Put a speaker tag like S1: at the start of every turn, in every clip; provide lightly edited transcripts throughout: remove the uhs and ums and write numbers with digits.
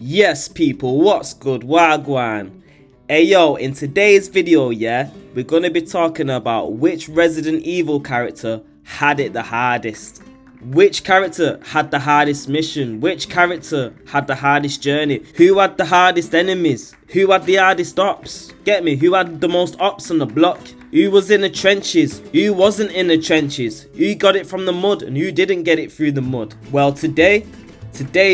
S1: Yes people, what's good, wagwan? Hey yo, in today's video, we're gonna be talking about which Resident Evil character had it the hardest. Which character had the hardest mission? Which character had the hardest journey? Who had the hardest enemies? Who had the hardest ops? Get me? Who had the most ops on the block? Who was in the trenches? Who wasn't in the trenches? Who got it from the mud and who didn't get it through the mud? Well, today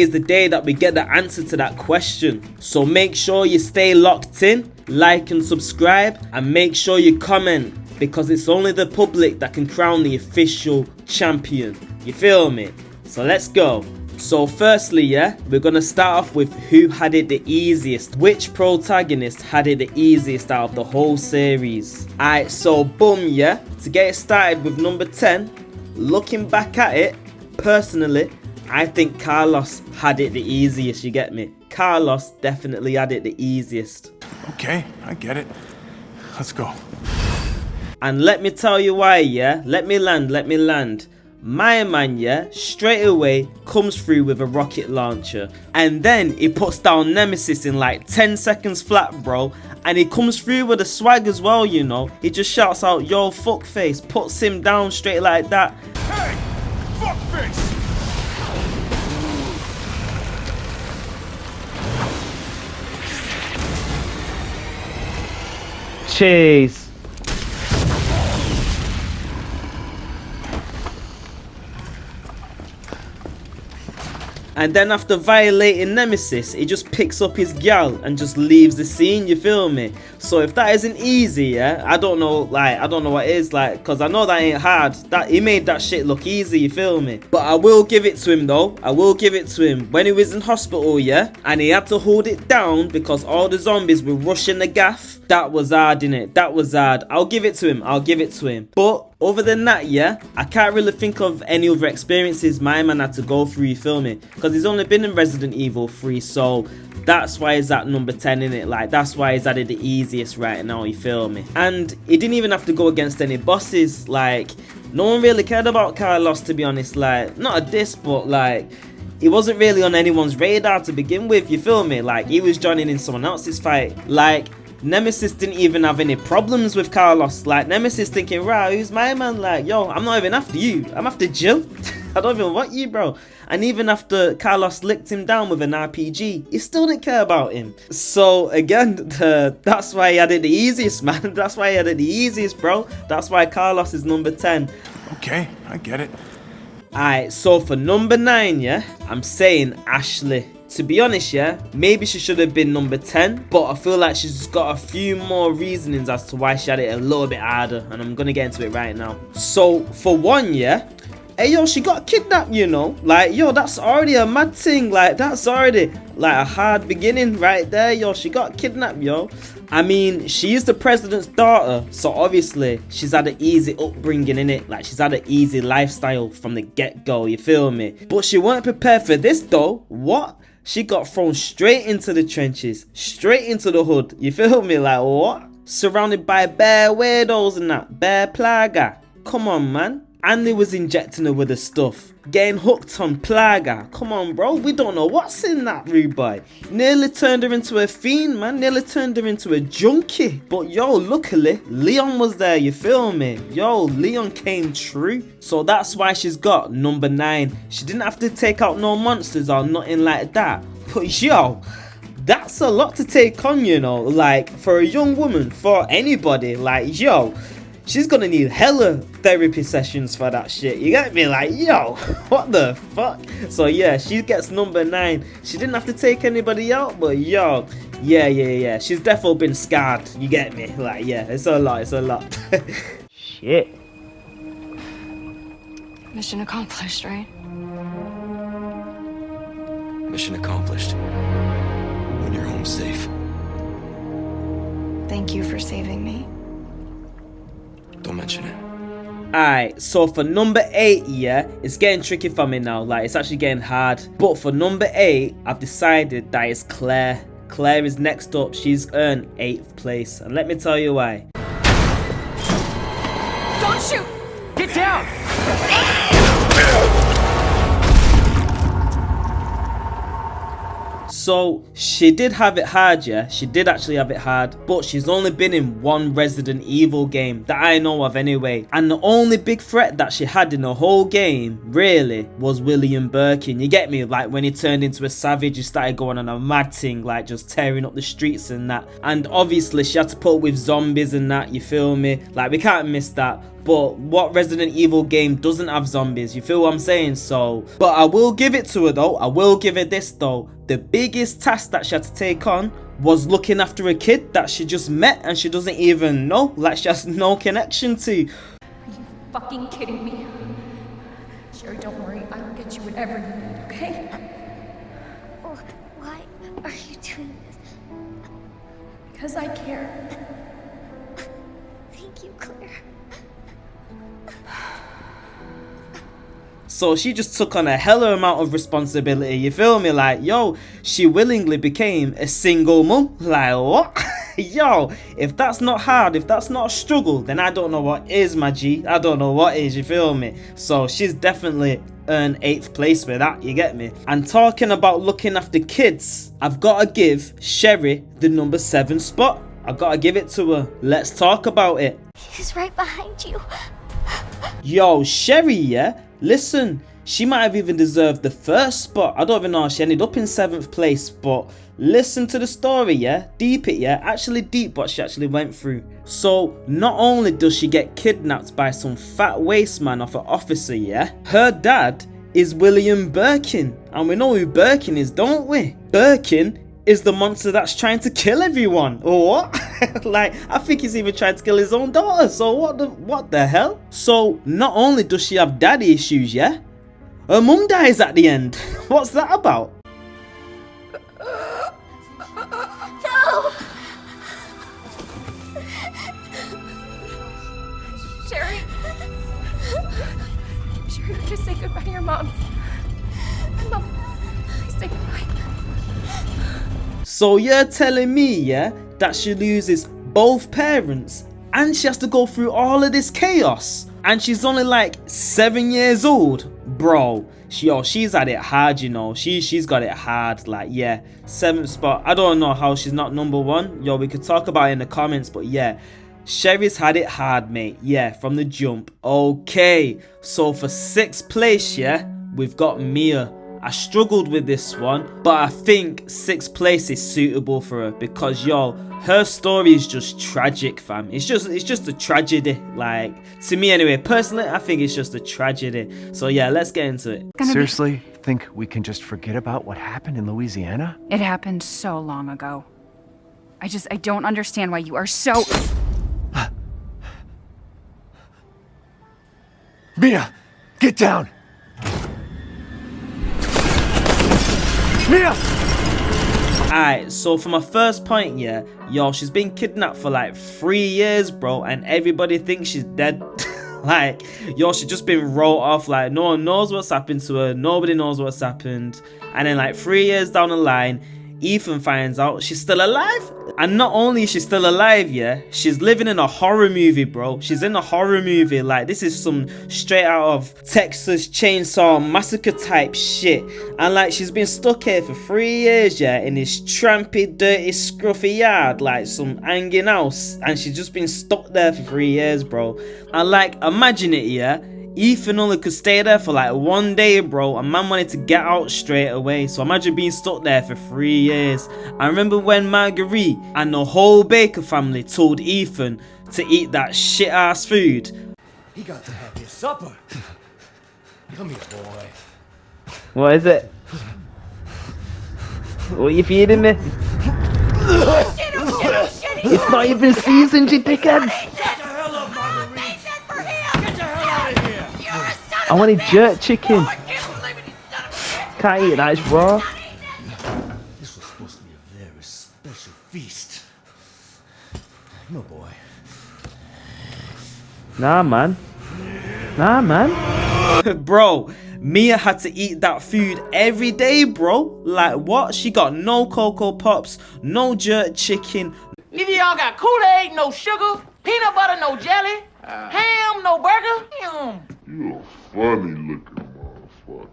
S1: is the day that we get the answer to that question. So make sure you stay locked in, like and subscribe, and make sure you comment, because it's only the public that can crown the official champion. You feel me? So let's go. So firstly, we're gonna start off with who had it the easiest. Which protagonist had it the easiest out of the whole series? Alright, so boom, to get it started with number 10, looking back at it, personally, I think Carlos had it the easiest, you get me? Carlos definitely had it the easiest.
S2: Okay, I get it. Let's go.
S1: And let me tell you why, Let me land. My man, straight away comes through with a rocket launcher. And then he puts down Nemesis in like 10 seconds flat, bro. And he comes through with a swag as well, you know. He just shouts out, yo, fuckface, puts him down straight like that.
S2: Hey, fuckface!
S1: Cheese. And then after violating Nemesis, he just picks up his gal and just leaves the scene, you feel me? So if that isn't easy, I don't know what is, like, cause I know that ain't hard. That he made that shit look easy, you feel me? But I will give it to him though. I will give it to him. When he was in hospital, and he had to hold it down because all the zombies were rushing the gaff. That was hard, innit? That was hard. I'll give it to him. But other than that, I can't really think of any other experiences my man had to go through, you feel me? Because he's only been in Resident Evil 3, so that's why he's at number 10, innit? Like, that's why he's at it the easiest right now, you feel me? And he didn't even have to go against any bosses. Like, no one really cared about Carlos, to be honest. Like, not a diss, but like, he wasn't really on anyone's radar to begin with, you feel me? Like, he was joining in someone else's fight. Like, Nemesis didn't even have any problems with Carlos. Like, Nemesis thinking, right, who's my man? Like, yo, I'm not even after you. I'm after Jill. I don't even want you, bro. And even after Carlos licked him down with an RPG, he still didn't care about him. So, again, that's why he had it the easiest, man. That's why he had it the easiest, bro. That's why Carlos is number 10.
S2: Okay, I get it.
S1: Alright, so for number 9, I'm saying Ashley. To be honest, maybe she should have been number 10, but I feel like she's got a few more reasonings as to why she had it a little bit harder, and I'm gonna get into it right now. So, for one, hey yo, she got kidnapped, you know? Like, yo, that's already a mad thing. Like, that's already like a hard beginning right there, yo. She got kidnapped, yo. I mean, she is the president's daughter, so obviously she's had an easy upbringing, innit? Like, she's had an easy lifestyle from the get-go, you feel me? But she weren't prepared for this though. What? She got thrown straight into the trenches, straight into the hood, you feel me? Like, what? Surrounded by bare weirdos and that, bare plaga. Come on, man. And they was injecting her with the stuff, getting hooked on plaga. Come on, bro, we don't know what's in that rude boy. Nearly turned her into a fiend, man. Nearly turned her into a junkie. But yo, luckily, Leon was there, you feel me? Yo, Leon came true. So that's why she's got number 9. She didn't have to take out no monsters or nothing like that. But yo, that's a lot to take on, you know? Like, for a young woman, for anybody, like, yo, she's gonna need hella therapy sessions for that shit. You get me? Like, yo, what the fuck? So yeah, she gets number 9. She didn't have to take anybody out, but yo, yeah. She's definitely been scarred. You get me? Like, yeah, it's a lot. Shit.
S3: Mission accomplished, right?
S4: Mission accomplished. When you're home safe.
S3: Thank you for saving me.
S4: Don't mention it.
S1: Alright, so for number 8, it's getting tricky for me now. Like, it's actually getting hard. But for number 8, I've decided that it's Claire. Claire is next up. She's earned 8th place. And let me tell you why.
S3: Don't shoot!
S5: Get down!
S1: So she did have it hard, yeah, she did actually have it hard, but she's only been in one Resident Evil game that I know of anyway, and the only big threat that she had in the whole game really was William Birkin. You get me? Like when he turned into a savage, he started going on a mad thing, like just tearing up the streets and that, and obviously she had to put up with zombies and that, you feel me? Like we can't miss that. But what Resident Evil game doesn't have zombies? You feel what I'm saying? So, but I will give it to her though. I will give her this though. The biggest task that she had to take on was looking after a kid that she just met and she doesn't even know. Like she has no connection to.
S5: Are you fucking kidding me? Sherry, don't worry. I will get you whatever you need, okay?
S6: Oh, why are you doing this?
S5: Because I care.
S6: Thank you, Claire.
S1: So she just took on a hella amount of responsibility, you feel me? Like, yo, she willingly became a single mum. Like, what? Yo, if that's not hard, if that's not a struggle, then I don't know what is, my G. I don't know what is, you feel me? So she's definitely earned 8th place with that, you get me? And talking about looking after kids, I've got to give Sherry the number 7 spot. I've got to give it to her. Let's talk about it.
S6: He's right behind you.
S1: Yo, Sherry, yeah? Listen, she might have even deserved the 1st spot. I don't even know how she ended up in 7th place, but listen to the story, yeah? Deep it, yeah? Actually deep what she actually went through. So, not only does she get kidnapped by some fat waste man of an officer, yeah? Her dad is William Birkin. And we know who Birkin is, don't we? Birkin is the monster that's trying to kill everyone. Or what? Like, I think he's even trying to kill his own daughter. So what the hell? So not only does she have daddy issues, yeah, her mum dies at the end. What's that about?
S6: No!
S5: Sherry? Sherry, just say goodbye to your mom. Mom, please say goodbye.
S1: So you're telling me, yeah, that she loses both parents and she has to go through all of this chaos and she's only like 7 years old? Bro, she's had it hard, you know. She's got it hard. Like, yeah, 7th spot. I don't know how she's not number 1. Yo, we could talk about it in the comments, but yeah, Sherry's had it hard, mate. Yeah, from the jump. Okay, so for 6th place, yeah, we've got Mia. I struggled with this one, but I think 6th place is suitable for her because, yo, her story is just tragic, fam. It's just a tragedy. Like, to me anyway, personally, I think it's just a tragedy. So yeah, let's get into it.
S2: Seriously? Think we can just forget about what happened in Louisiana?
S7: It happened so long ago. I don't understand why you are so...
S2: Mia! Get down! Mia!
S1: Alright, so for my first point, yeah, yo, she's been kidnapped for like 3 years, bro, and everybody thinks she's dead. Like, yo, she's just been wrote off. Like, no one knows what's happened to her. Nobody knows what's happened. And then like 3 years down the line, Ethan finds out she's still alive. And not only is she still alive, yeah, she's living in a horror movie, bro. She's in a horror movie. Like, this is some straight out of Texas Chainsaw Massacre type shit. And like, she's been stuck here for 3 years, yeah, in this trampy, dirty, scruffy yard, like some hanging house. And she's just been stuck there for 3 years, bro. And like, imagine it, yeah. Ethan only could stay there for like 1 day, bro. A man wanted to get out straight away. So imagine being stuck there for 3 years. I remember when Marguerite and the whole Baker family told Ethan to eat that shit ass food.
S8: He got to have his supper. Come here, boy.
S1: What is it? What are you feeding me? It's not even seasoned, you dickhead. I wanted jerk chicken. Can't eat that, it's raw.
S8: This was supposed to be a very special feast. No, boy.
S1: Nah, man. Bro, Mia had to eat that food every day, bro. Like, what? She got no Cocoa Pops, no jerk chicken.
S9: Neither y'all got Kool-Aid, no sugar, peanut butter, no jelly, ham, no burger.
S10: You a funny looking motherfucker.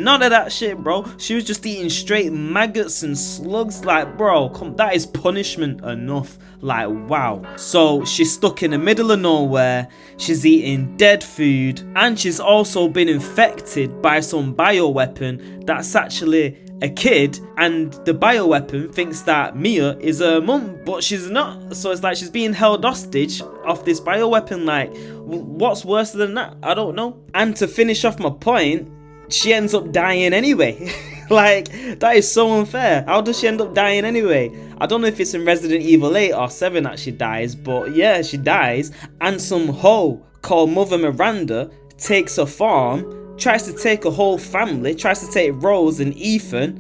S1: None of that shit, bro. She was just eating straight maggots and slugs. Like, bro, that is punishment enough. Like, wow. So she's stuck in the middle of nowhere. She's eating dead food, and she's also been infected by some bioweapon that's actually a kid, and the bioweapon thinks that Mia is her mum, but she's not. So it's like she's being held hostage off this bioweapon. Like, what's worse than that? I don't know. And to finish off my point, she ends up dying anyway. Like, that is so unfair. How does she end up dying anyway? I don't know if it's in Resident Evil 8 or 7 that she dies, but yeah, she dies. And some hoe called Mother Miranda takes a farm, tries to take a whole family, tries to take Rose and Ethan,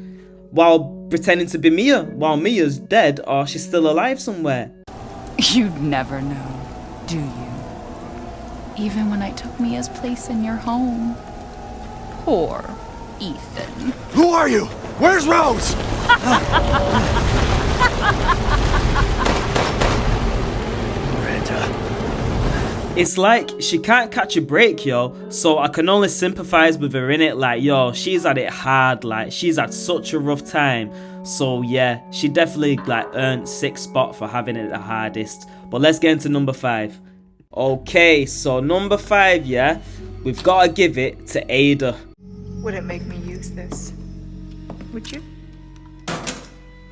S1: while pretending to be Mia, while Mia's dead or she's still alive somewhere.
S7: You'd never know, do you? Even when I took Mia's place in your home. Poor Ethan.
S2: Who are you? Where's Rose?
S1: It's like she can't catch a break, yo, so I can only sympathize with her in it. Like, yo, she's had it hard, like she's had such a rough time. So yeah, she definitely like earned 6th spot for having it the hardest. But let's get into number 5. Okay, so number 5, yeah, we've got to give it to Ada.
S10: Wouldn't make me use this, would you?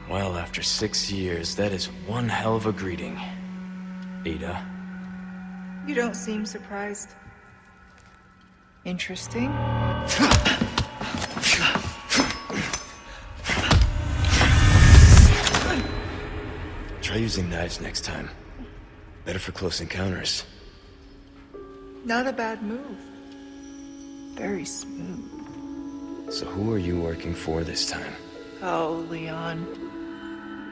S4: Well, after 6 years, that is one hell of a greeting, Ada.
S10: You don't seem surprised. Interesting.
S4: Try using knives next time. Better for close encounters.
S10: Not a bad move. Very smooth.
S4: So who are you working for this time?
S10: Oh, Leon.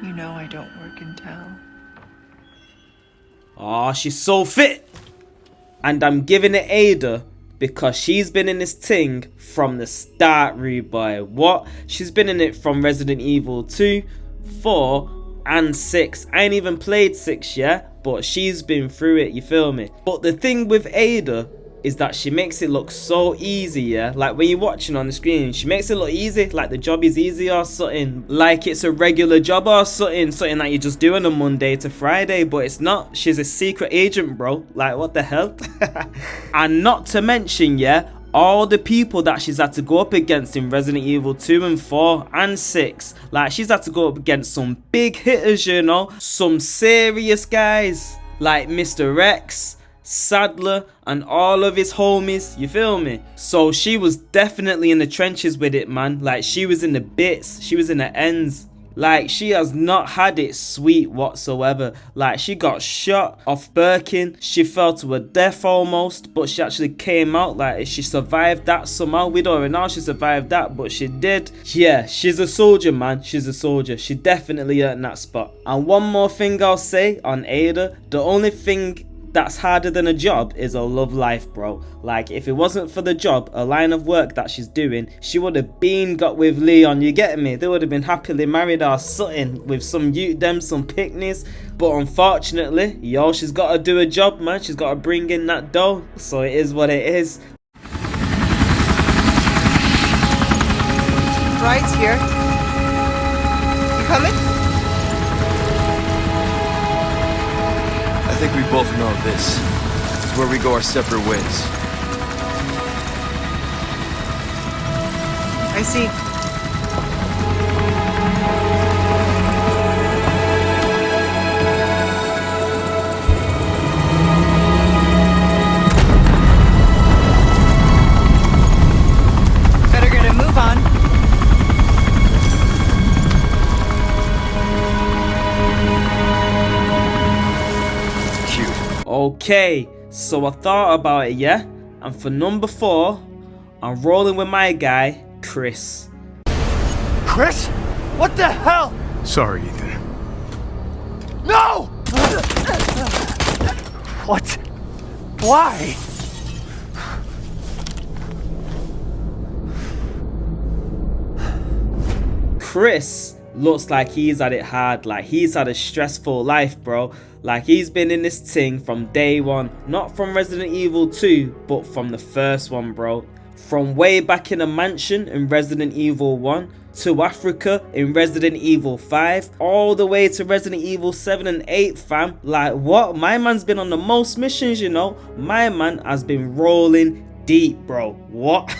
S10: You know I don't work in town.
S1: Oh, she's so fit. And I'm giving it Ada because she's been in this thing from the start, rude boy. What? She's been in it from Resident Evil 2, 4, and 6. I ain't even played 6 yet, but she's been through it, you feel me? But the thing with Ada is that she makes it look so easy, yeah? Like when you're watching on the screen, she makes it look easy, like the job is easy or something. Like it's a regular job or something that you just do on a Monday to Friday, but it's not. She's a secret agent, bro. Like, what the hell? And not to mention, yeah, all the people that she's had to go up against in Resident Evil 2 and 4 and 6. Like, she's had to go up against some big hitters, you know? Some serious guys, like Mr. Rex, Sadler, and all of his homies, you feel me? So she was definitely in the trenches with it, man. Like, she was in the bits, she was in the ends. Like, she has not had it sweet whatsoever. Like, she got shot off Birkin, she fell to her death almost, but she actually came out. Like, she survived that somehow. We don't even know how she survived that, but she did. Yeah, she's a soldier, man. She's a soldier. She definitely earned that spot. And one more thing I'll say on Ada, the only thing that's harder than a job is a love life, bro. Like, if it wasn't for the job, a line of work that she's doing, she would have been got with Leon, you get me? They would have been happily married or something with some some picnics. But unfortunately, yo, she's got to do a job, man. She's got to bring in that dough. So it is what it is.
S10: Bride's here. You coming?
S4: I think we both know this. It's where we go our separate ways.
S10: I see. Better get a move on.
S1: Okay, so I thought about it, yeah? And for number 4, I'm rolling with my guy, Chris.
S2: Chris? What the hell? Sorry, Ethan. No! What? Why?
S1: Chris looks like he's had it hard. Like, he's had a stressful life, bro. Like, he's been in this thing from day one. Not from Resident Evil 2, but from the first one, bro. From way back in a mansion in Resident Evil 1, to Africa in Resident Evil 5, all the way to Resident Evil 7 and 8, fam. Like, what? My man's been on the most missions, you know. My man has been rolling deep, bro. What?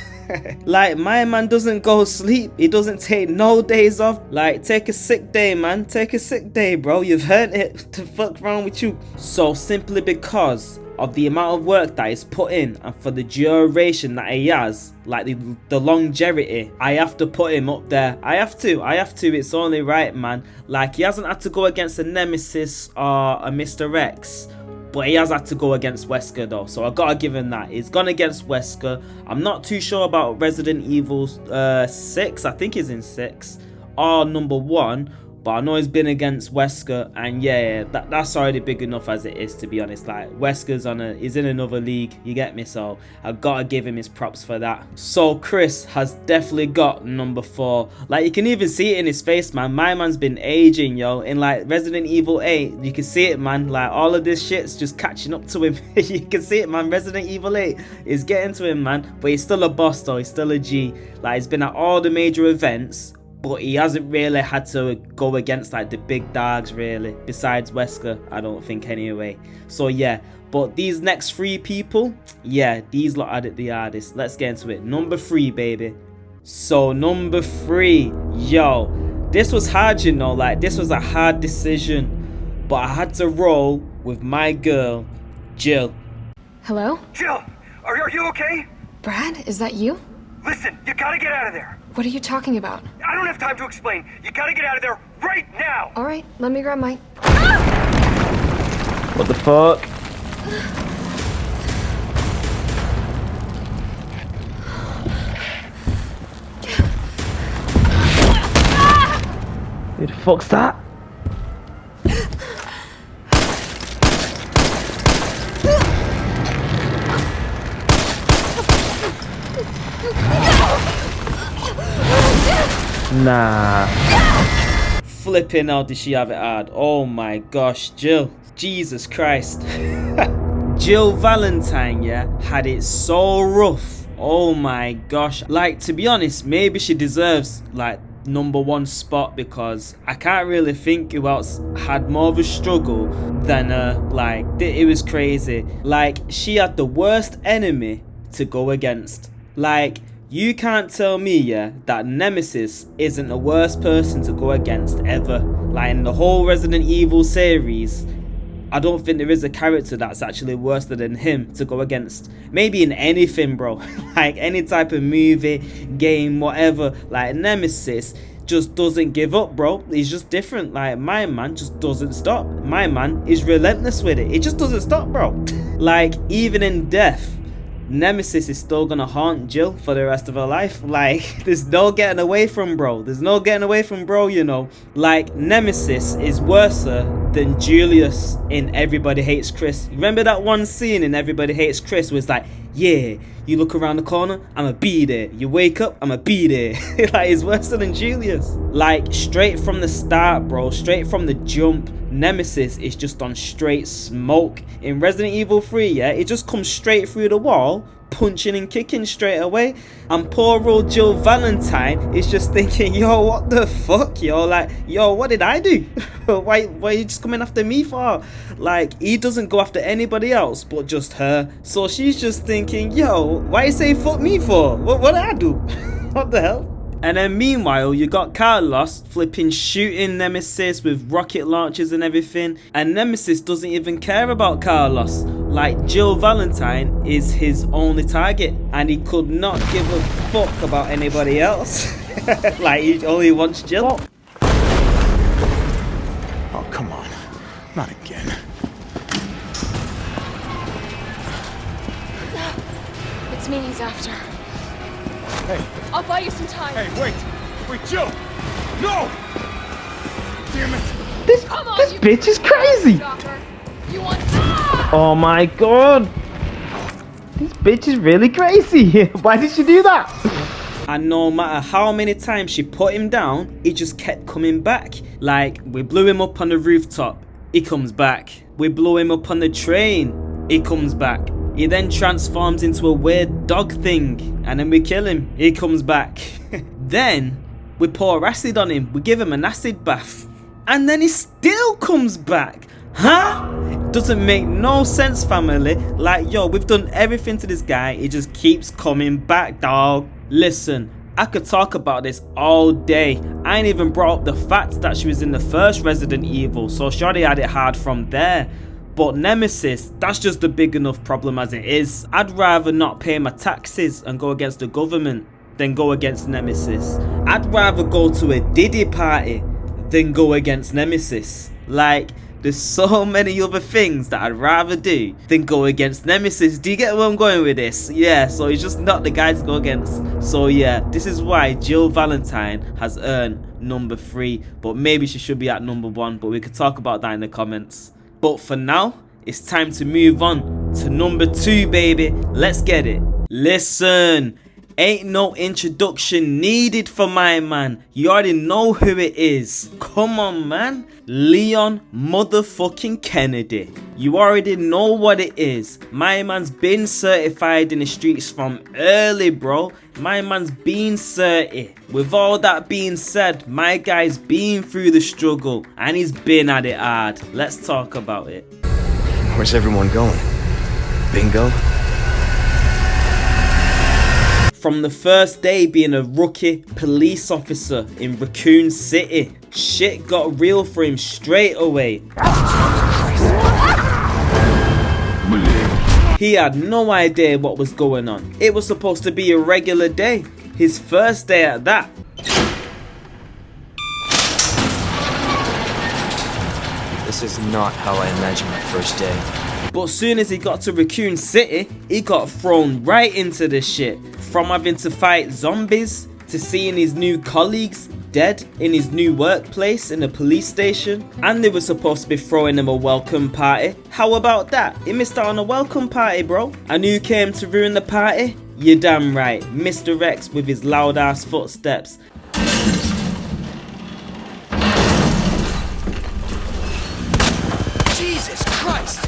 S1: Like, my man doesn't go sleep. He doesn't take no days off. Like, take a sick day, man. Take a sick day, bro. You've heard it. The fuck wrong with you? So simply because of the amount of work that is put in and for the duration that he has, like the longevity, I have to put him up there. I have to. It's only right, man. Like, he hasn't had to go against a Nemesis or a Mr. X, but he has had to go against Wesker though, so I gotta give him that. He's gone against Wesker. I'm not too sure about Resident Evil 6, I think he's in 6, or number 1, but I know he's been against Wesker, and yeah, that's already big enough as it is, to be honest. Like, Wesker's he's in another league, you get me? So I gotta give him his props for that. So Chris has definitely got number 4. Like, you can even see it in his face, man. My man's been aging, yo. In like Resident Evil 8, you can see it, man. Like, all of this shit's just catching up to him. You can see it, man. Resident Evil 8 is getting to him, man. But he's still a boss though, he's still a G. Like, he's been at all the major events, but he hasn't really had to go against like the big dogs, really, besides Wesker, I don't think, anyway. So yeah, but these next 3 people, yeah, these lot had it the hardest. Let's get into it. Number 3, baby. So number 3, yo, this was hard, you know. Like, this was a hard decision, but I had to roll with my girl, Jill.
S3: Hello?
S2: Jill, are you okay?
S3: Brad, is that you?
S2: Listen, you gotta get out of there.
S3: What are you talking about?
S2: I don't have time to explain. You gotta get out of there right now.
S3: All right, let me grab my...
S1: What the fuck? Who the fuck's that? Nah. Flipping out, did she have it hard? Oh my gosh, Jill. Jesus Christ. Jill Valentine, yeah, had it so rough. Oh my gosh. Like, to be honest, maybe she deserves like number 1 spot, because I can't really think who else had more of a struggle than her. Like, it was crazy. Like, she had the worst enemy to go against. Like, you can't tell me, yeah, that Nemesis isn't the worst person to go against ever. Like, in the whole Resident Evil series, I don't think there is a character that's actually worse than him to go against. Maybe in anything, bro. Like, any type of movie, game, whatever. Like, Nemesis just doesn't give up, bro. He's just different. Like, my man just doesn't stop. My man is relentless with it. It just doesn't stop, bro. Like, even in death, Nemesis is still gonna haunt Jill for the rest of her life. Like, there's no getting away from bro. There's no getting away from bro, you know. Like, Nemesis is worse than Julius in Everybody Hates Chris. Remember that one scene in Everybody Hates Chris was like, yeah, you look around the corner, I'ma be there. You wake up, I'ma be there. Like, it's worse than Julius. Like, straight from the start, bro, straight from the jump, Nemesis is just on straight smoke. In Resident Evil 3, yeah, it just comes straight through the wall, punching and kicking straight away. And poor old Jill Valentine is just thinking, yo, what the fuck, yo? Like, yo, what did I do? why are you just coming after me for? Like, he doesn't go after anybody else but just her. So she's just thinking, yo, why you say fuck me for? What did I do? What the hell? And then meanwhile, you got Carlos flipping shooting Nemesis with rocket launchers and everything. And Nemesis doesn't even care about Carlos. Like, Jill Valentine is his only target. And he could not give a fuck about anybody else. Like, he only wants Jill.
S2: Oh, come on. Not again.
S3: It's me he's after.
S2: Hey.
S3: I'll buy you some time.
S2: Hey, wait! Wait, Jill! No! Damn it!
S1: This bitch is crazy!
S3: You want...
S1: Oh my god! This bitch is really crazy! Why did she do that? And no matter how many times she put him down, he just kept coming back. Like, we blew him up on the rooftop, he comes back. We blew him up on the train, he comes back. He then transforms into a weird dog thing, and then we kill him. He comes back. Then we pour acid on him. We give him an acid bath, and then he still comes back. Huh? Doesn't make no sense, family. Like, yo, we've done everything to this guy. He just keeps coming back, dog. Listen, I could talk about this all day. I ain't even brought up the fact that she was in the first Resident Evil, so she already had it hard from there. But Nemesis, that's just a big enough problem as it is. I'd rather not pay my taxes and go against the government than go against Nemesis. I'd rather go to a Diddy party than go against Nemesis. Like, there's so many other things that I'd rather do than go against Nemesis. Do you get where I'm going with this? Yeah, so he's just not the guy to go against. So yeah, this is why Jill Valentine has earned number 3, but maybe she should be at number 1, but we could talk about that in the comments. But for now, it's time to move on to number 2, baby. Let's get it. Listen, ain't no introduction needed for my man. You already know who it is. Come on, man. Leon motherfucking Kennedy. You already know what it is. My man's been certified in the streets from early, bro. My man's been certi. With all that being said, my guy's been through the struggle and he's been at it hard. Let's talk about it.
S4: Where's everyone going? Bingo?
S1: From the first day being a rookie police officer in Raccoon City, shit got real for him straight away. He had no idea what was going on. It was supposed to be a regular day. His first day at that.
S4: This is not how I imagined my first day.
S1: But soon as he got to Raccoon City, he got thrown right into the shit. From having to fight zombies, to seeing his new colleagues dead in his new workplace in a police station. And they were supposed to be throwing him a welcome party. How about that? He missed out on a welcome party, bro. And who came to ruin the party? You're damn right, Mr. X with his loud ass footsteps.
S9: Jesus Christ!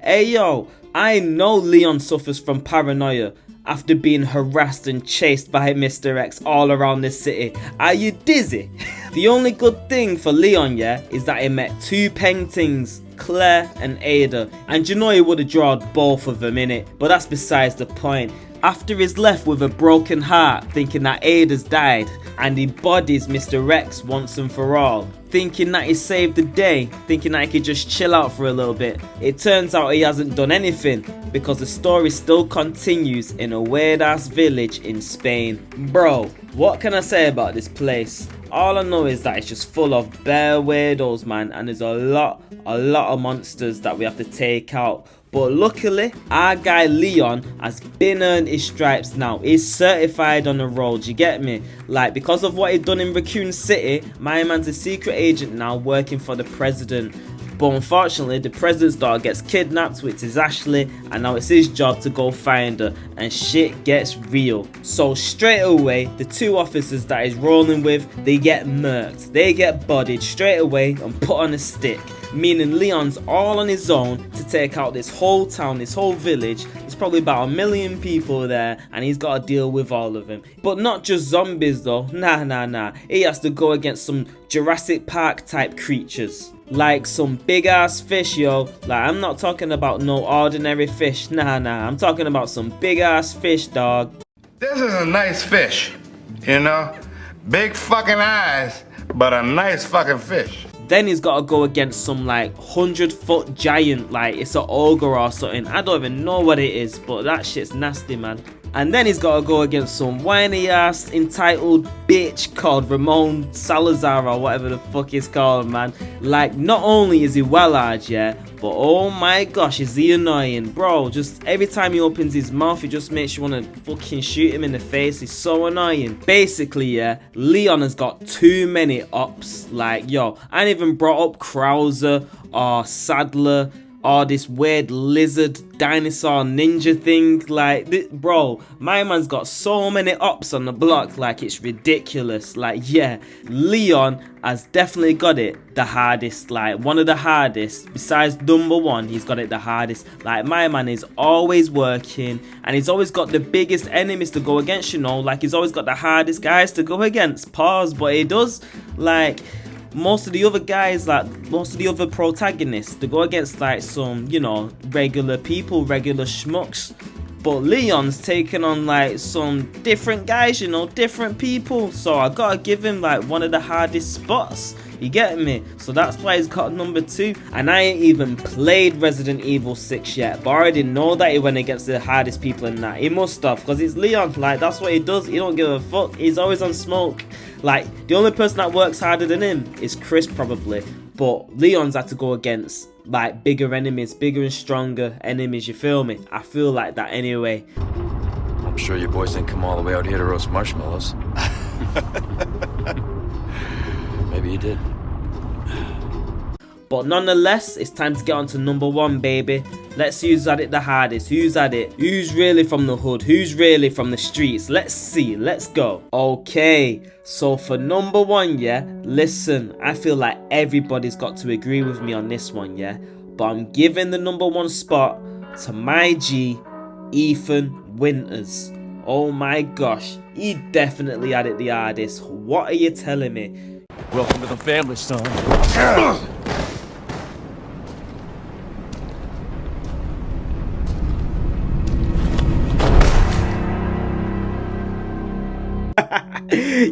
S1: Hey yo, I know Leon suffers from paranoia after being harassed and chased by Mr. X all around the city. Are you dizzy? The only good thing for Leon, yeah, is that he met 2 paintings, Claire and Ada, and you know he would have drawn both of them in it, but that's besides the point. After he's left with a broken heart, thinking that Ada's died, and he bodies Mr. X once and for all, thinking that he saved the day, thinking that he could just chill out for a little bit. It turns out he hasn't done anything, because the story still continues in a weird ass village in Spain. Bro, what can I say about this place? All I know is that it's just full of bare weirdos, man, and there's a lot of monsters that we have to take out. But luckily, our guy Leon has been earned his stripes now. He's certified on the road, you get me? Like, because of what he's done in Raccoon City, my man's a secret agent now working for the president. But unfortunately, the president's daughter gets kidnapped, which is Ashley, and now it's his job to go find her, and shit gets real. So straight away, the 2 officers that he's rolling with, they get murked. They get bodied straight away and put on a stick. Meaning Leon's all on his own to take out this whole town, this whole village. There's probably about 1 million people there, and he's got to deal with all of them. But not just zombies though, nah. He has to go against some Jurassic Park type creatures. Like some big ass fish, yo. Like, I'm not talking about no ordinary fish, nah. I'm talking about some big ass fish, dog.
S2: This is a nice fish, you know? Big fucking eyes, but a nice fucking fish.
S1: Then he's got to go against some like 100-foot giant, like it's an ogre or something. I don't even know what it is, but that shit's nasty, man. And then he's got to go against some whiny ass entitled bitch called Ramon Salazar or whatever the fuck he's called, man. Like, not only is he well hard, yeah, but oh my gosh, is he annoying, bro. Just every time he opens his mouth, it just makes you want to fucking shoot him in the face. He's so annoying. Basically, yeah, Leon has got too many ops. Like, yo, I ain't even brought up Krauser or Sadler or this weird lizard dinosaur ninja thing. Like, bro, my man's got so many ops on the block, like it's ridiculous. Like, yeah, Leon has definitely got it the hardest, like one of the hardest. Besides number 1, he's got it the hardest. Like, my man is always working, and he's always got the biggest enemies to go against, you know. Like, he's always got the hardest guys to go against. Pause. But he does, like, most of the other guys, like most of the other protagonists, they go against like some, you know, regular people, regular schmucks. But Leon's taking on like some different guys, you know, different people. So I gotta give him like one of the hardest spots. You get me? So that's why he's got number 2. And I ain't even played Resident Evil 6 yet, but I already know that he went against the hardest people in that. He must have, because it's Leon. Like, that's what he does. He don't give a fuck. He's always on smoke. Like, the only person that works harder than him is Chris, probably. But Leon's had to go against like bigger enemies, bigger and stronger enemies, you feel me? I feel like that anyway.
S4: I'm sure you boys didn't come all the way out here to roast marshmallows. Maybe you did.
S1: But nonetheless, it's time to get on to number 1, baby. Let's see who's at it the hardest. Who's at it? Who's really from the hood? Who's really from the streets? Let's see. Let's go. Okay, so for number 1, yeah, listen, I feel like everybody's got to agree with me on this one, yeah. But I'm giving the number 1 spot to my G, Ethan Winters. Oh my gosh, he definitely had it the hardest. What are you telling me?
S8: Welcome to the family, son.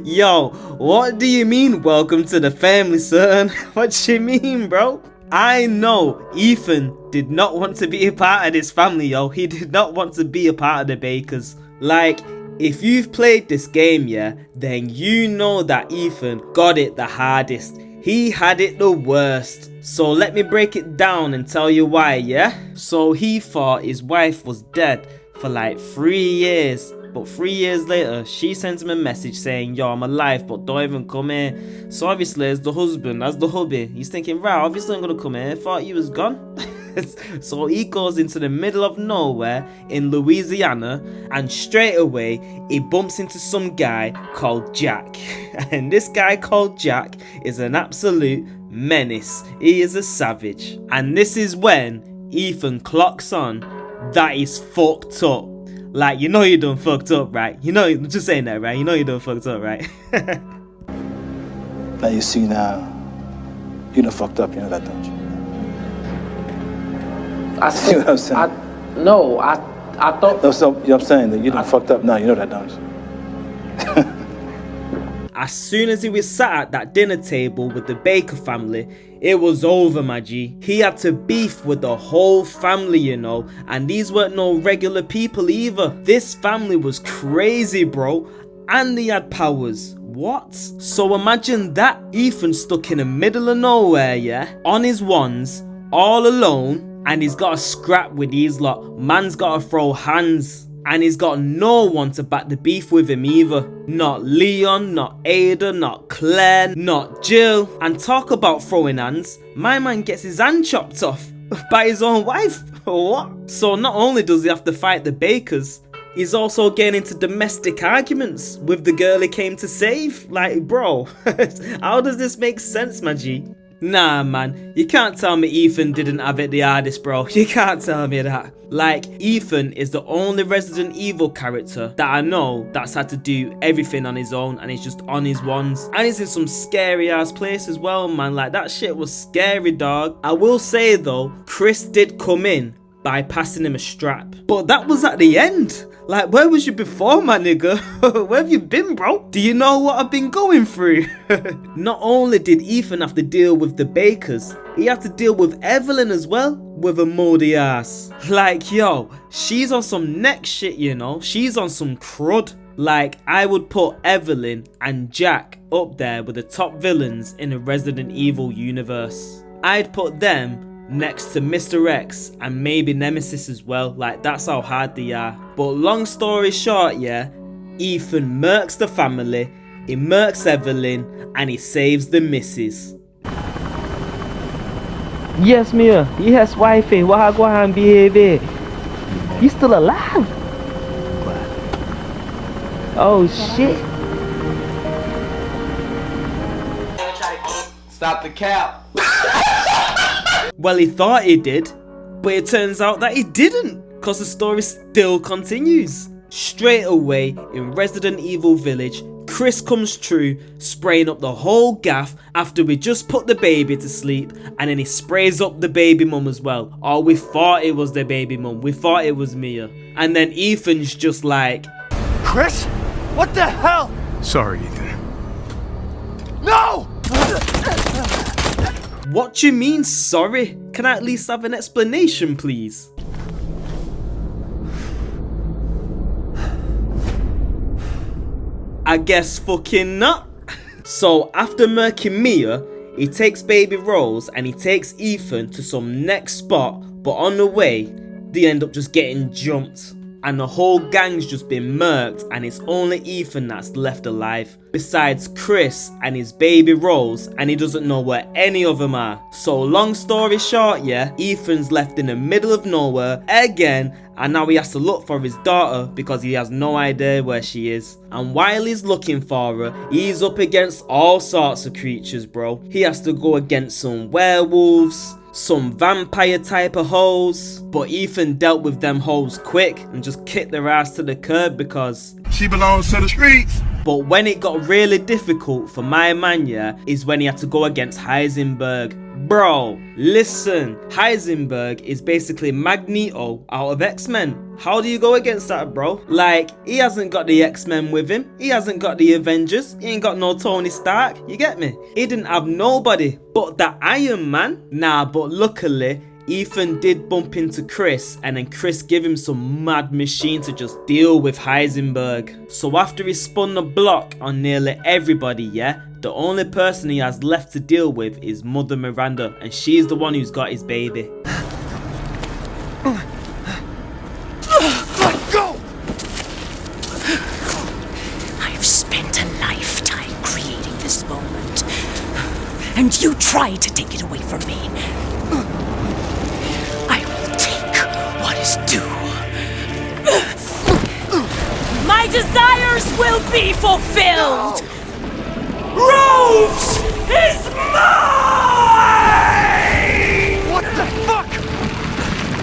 S1: Yo, what do you mean welcome to the family, son? What you mean, bro? I know Ethan did not want to be a part of this family, yo. He did not want to be a part of the Bakers. Like, if you've played this game, yeah, then you know that Ethan got it the hardest. He had it the worst. So let me break it down and tell you why, yeah? So he thought his wife was dead for like 3 years. But 3 years later, she sends him a message saying, yo, I'm alive, but don't even come here. So obviously, as the husband, as the hubby, he's thinking, right, obviously I'm gonna come here. I thought he was gone. So he goes into the middle of nowhere in Louisiana, and straight away, he bumps into some guy called Jack. And this guy called Jack is an absolute menace. He is a savage. And this is when Ethan clocks on that he's fucked up. Like, you know you done fucked up, right? You know, just saying that, right? You know you done fucked up, right?
S11: Now you see now, you done fucked up, you know that, don't you?
S9: I
S11: see what I'm saying?
S9: I thought...
S11: No, so, you know what I'm saying? That you done fucked up now, you know that, don't you?
S1: As soon as he was sat at that dinner table with the Baker family, it was over, my G. He had to beef with the whole family, you know, and these weren't no regular people either. This family was crazy, bro, and they had powers. What? So imagine that, Ethan stuck in the middle of nowhere, yeah, on his ones, all alone, and he's got to scrap with these lot. Man's got to throw hands. And he's got no one to back the beef with him either. Not Leon, not Ada, not Claire, not Jill. And talk about throwing hands, my man gets his hand chopped off by his own wife. What? So not only does he have to fight the Bakers, he's also getting into domestic arguments with the girl he came to save. Like, bro, how does this make sense, my G? Nah, man, you can't tell me Ethan didn't have it the hardest, bro. You can't tell me that. Like, Ethan is the only Resident Evil character that I know that's had to do everything on his own, and he's just on his ones. And he's in some scary ass place as well, man. Like, that shit was scary, dog. I will say though, Chris did come in by passing him a strap, but that was at the end. Like, where was you before, my nigga? Where have you been, bro? Do you know what I've been going through? Not only did Ethan have to deal with the Bakers, he had to deal with Evelyn as well, with a moldy ass. Like, yo, she's on some next shit, you know? She's on some crud. Like, I would put Evelyn and Jack up there with the top villains in the Resident Evil universe. I'd put them next to Mr. X and maybe Nemesis as well. Like, that's how hard they are. But long story short, yeah, Ethan murks the family, he murks Evelyn, and he saves the missus. Yes, Mia. Yes, wifey. Wagwan, baby. You still alive? Oh, shit.
S9: Stop the cap.
S1: Well, he thought he did, but it turns out that he didn't, because the story still continues. Straight away, in Resident Evil Village, Chris comes true, spraying up the whole gaff after we just put the baby to sleep, and then he sprays up the baby mum as well. Oh, we thought it was the baby mum, we thought it was Mia. And then Ethan's just like,
S8: Chris? What the hell?
S11: Sorry, Ethan.
S8: No!
S1: what do you mean sorry? Can I at least have an explanation, please? I guess fucking not. So after murking Mia, he takes baby Rose and he takes Ethan to some next spot, but on the way, they end up just getting jumped. And the whole gang's just been murked and it's only Ethan that's left alive. Besides Chris and his baby Rose, and he doesn't know where any of them are. So long story short, yeah, Ethan's left in the middle of nowhere again, and now he has to look for his daughter because he has no idea where she is. And while he's looking for her, he's up against all sorts of creatures, bro. He has to go against some werewolves, some vampire type of hoes, but Ethan dealt with them hoes quick and just kicked their ass to the curb because
S2: She belongs to the streets.
S1: But when it got really difficult for my man, yeah, is when he had to go against Heisenberg. Bro, listen, Heisenberg is basically Magneto out of X-Men. How do you go against that, bro? Like, he hasn't got the X-Men with him. He hasn't got the Avengers. He ain't got no Tony Stark. You get me? He didn't have nobody but the Iron Man. Nah, but luckily, Ethan did bump into Chris, and then Chris gave him some mad machine to just deal with Heisenberg. So after he spun the block on nearly everybody, yeah, the only person he has left to deal with is Mother Miranda, and she's the one who's got his baby.
S8: Let go!
S12: I've spent a lifetime creating this moment, and you try to take it away from me. I will take what is due. My desires will be fulfilled! Rose is mine!
S8: What the fuck?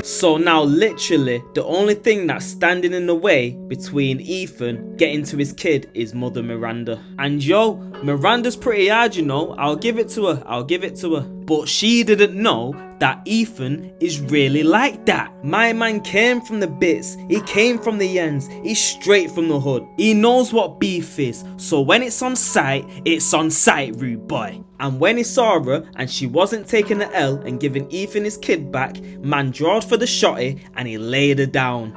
S1: So now literally the only thing that's standing in the way between Ethan getting to his kid is Mother Miranda. And yo, Miranda's pretty hard, you know. I'll give it to her. But she didn't know that Ethan is really like that. My man came from the bits. He came from the ends. He's straight from the hood. He knows what beef is. So when it's on sight, rude boy. And when he saw her and she wasn't taking the L and giving Ethan his kid back, man drawed for the shotty and he laid her down.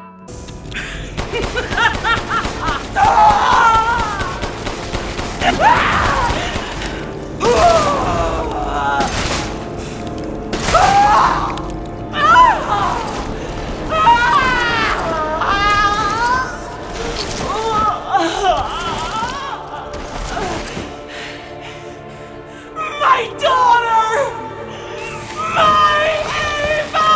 S12: My daughter! My Eva!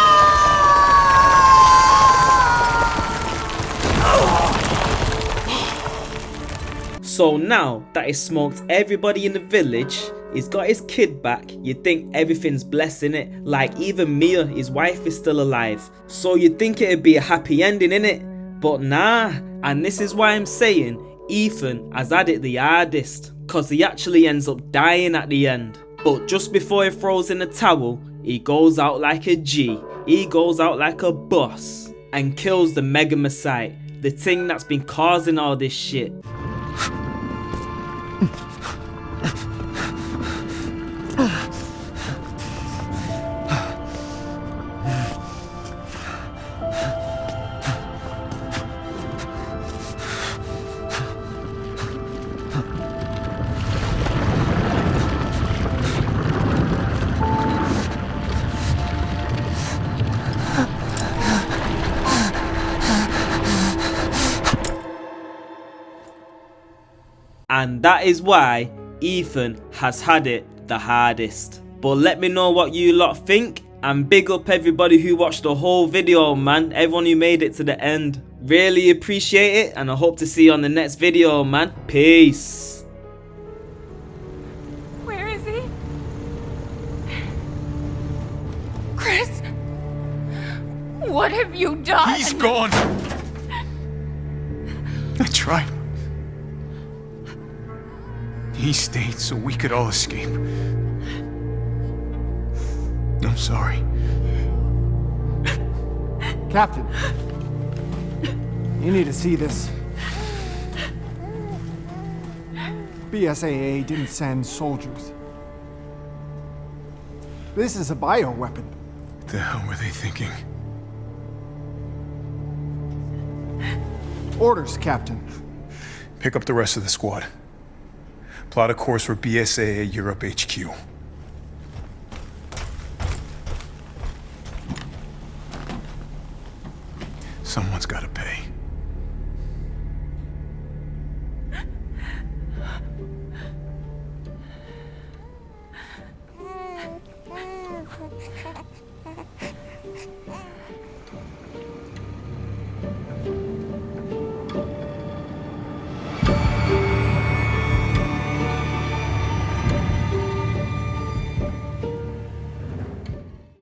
S1: So now that he smoked everybody in the village, he's got his kid back, you'd think everything's blessed, innit? Like even Mia, his wife, is still alive. So you'd think it'd be a happy ending, innit? But nah, and this is why I'm saying Ethan has had it the hardest, cause he actually ends up dying at the end. But just before he throws in the towel, he goes out like a G, he goes out like a boss, and kills the Megamycete, the thing that's been causing all this shit. And that is why Ethan has had it the hardest. But let me know what you lot think And big up everybody who watched the whole video, man. Everyone who made it to the end. Really appreciate it, and I hope to see you on the next video, man. Peace.
S5: Where is he? Chris? What have you done?
S13: He's gone. I tried. He stayed so we could all escape. I'm sorry.
S14: Captain, you need to see this. BSAA didn't send soldiers. This is a bioweapon.
S13: What the hell were they thinking?
S14: Orders, Captain.
S13: Pick up the rest of the squad. Plot a course for BSAA Europe HQ. Someone's gotta pay.